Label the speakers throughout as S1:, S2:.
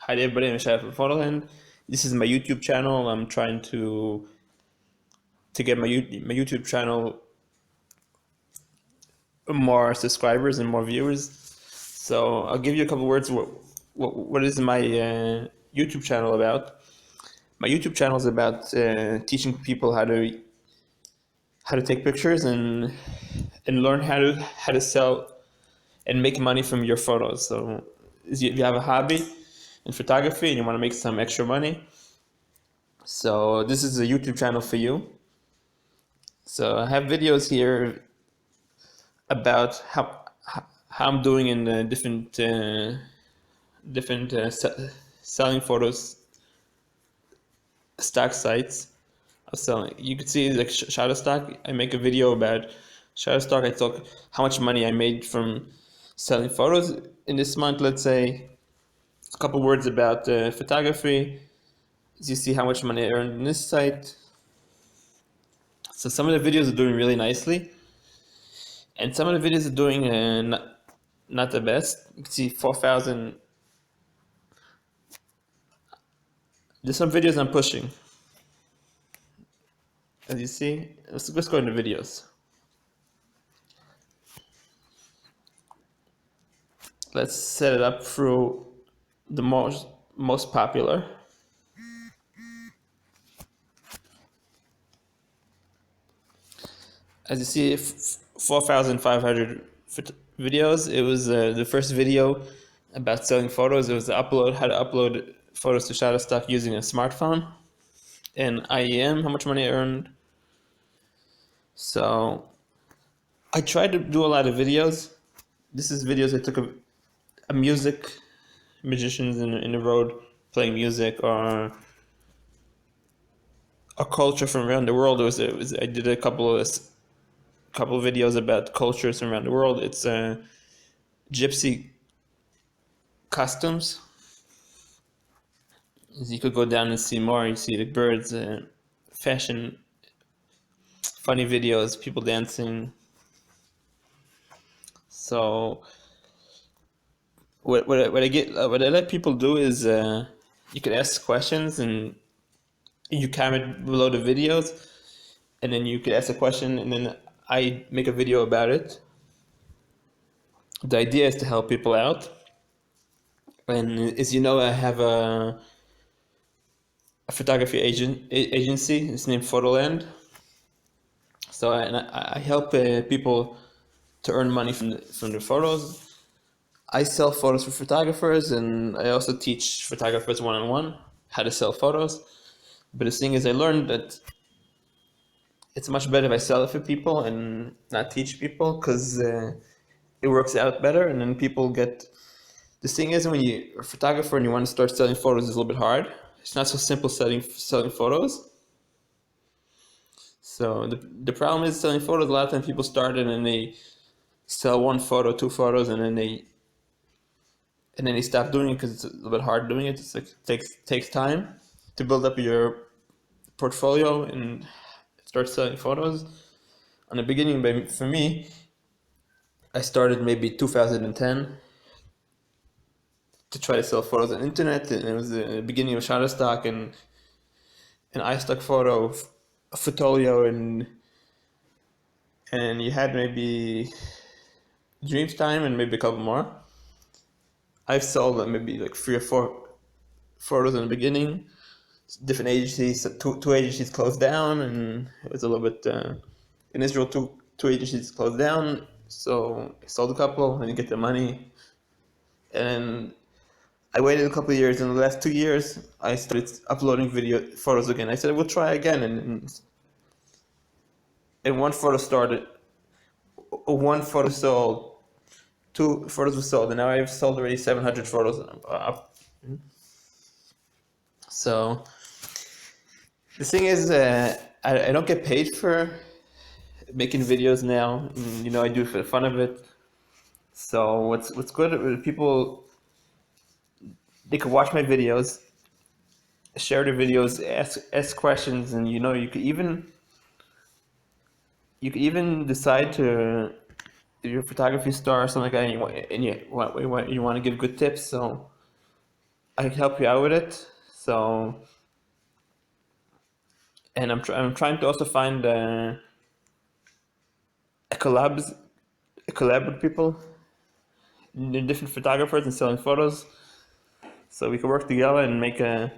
S1: Hi everybody, I'm Shai from Photoland. This is my YouTube channel. I'm trying to get my YouTube channel more subscribers and more viewers. So I'll give you a couple words. What is my YouTube channel about? My YouTube channel is about teaching people how to take pictures and learn how to sell and make money from your photos. So if you have a hobby in photography and you want to make some extra money, so this is a YouTube channel for you. So I have videos here about how I'm doing in different selling photos stock sites. I'm selling. You could see like Shutterstock. I make a video about Shutterstock. I talk how much money I made from selling photos in this month. Let's say a couple words about photography. You see how much money I earned in this site. So some of the videos are doing really nicely, and some of the videos are doing not the best. You can see 4,000. There's some videos I'm pushing. As you see, let's go into videos. Let's set it up through the most popular. As you see, 4,500 videos. It was the first video about selling photos. It was how to upload photos to Shutterstock using a smartphone. And IEM, how much money I earned. So I tried to do a lot of videos. This is videos I took of a music musicians in the road playing music or a culture from around the world. I did a couple of videos about cultures from around the world. It's gypsy customs. As you could go down and see more. You see the birds, fashion, funny videos, people dancing. So what I let people do is you could ask questions and you comment below the videos, and then you could ask a question, and then I make a video about it. The idea is to help people out, and as you know, I have a photography agency. It's named Photoland. So I help people to earn money from the photos. I sell photos for photographers, and I also teach photographers one-on-one how to sell photos. But the thing is, I learned that it's much better if I sell it for people and not teach people, because it works out better, and then people get. The thing is, when you're a photographer and you want to start selling photos, it's a little bit hard. It's not so simple selling photos. So the problem is selling photos. A lot of times people start it and they sell one photo, two photos, and then they stop doing it because it's a little bit hard doing it. It's like takes time to build up your portfolio and start selling photos. On the beginning, for me, I started maybe 2010 to try to sell photos on the internet, and it was the beginning of Shutterstock and iStock Photo, Photolio, and you had maybe Dreamtime and maybe a couple more. I've sold maybe like 3 or 4 photos in the beginning. Different agencies, two agencies closed down, and it was a little bit in Israel. Two agencies closed down, so I sold a couple and get the money. And I waited a couple of years. In the last 2 years, I started uploading video photos again. I said we'll try again, and one photo sold, 2 photos were sold, and now I've sold already 700 photos. So the thing is, I don't get paid for making videos now. I do it for the fun of it. So what's good? People, they could watch my videos, share the videos, ask questions, and you could even decide to, if you're a photography star or something like that, and you want to give good tips. So I can help you out with it. So, and I'm trying to also find a collab with people, different photographers, and selling photos. So we can work together and make a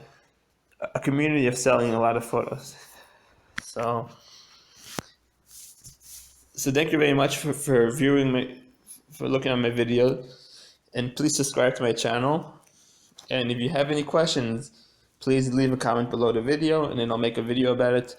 S1: community of selling a lot of photos. So, so thank you very much for viewing for looking at my video, and please subscribe to my channel. And if you have any questions, please leave a comment below the video, and then I'll make a video about it.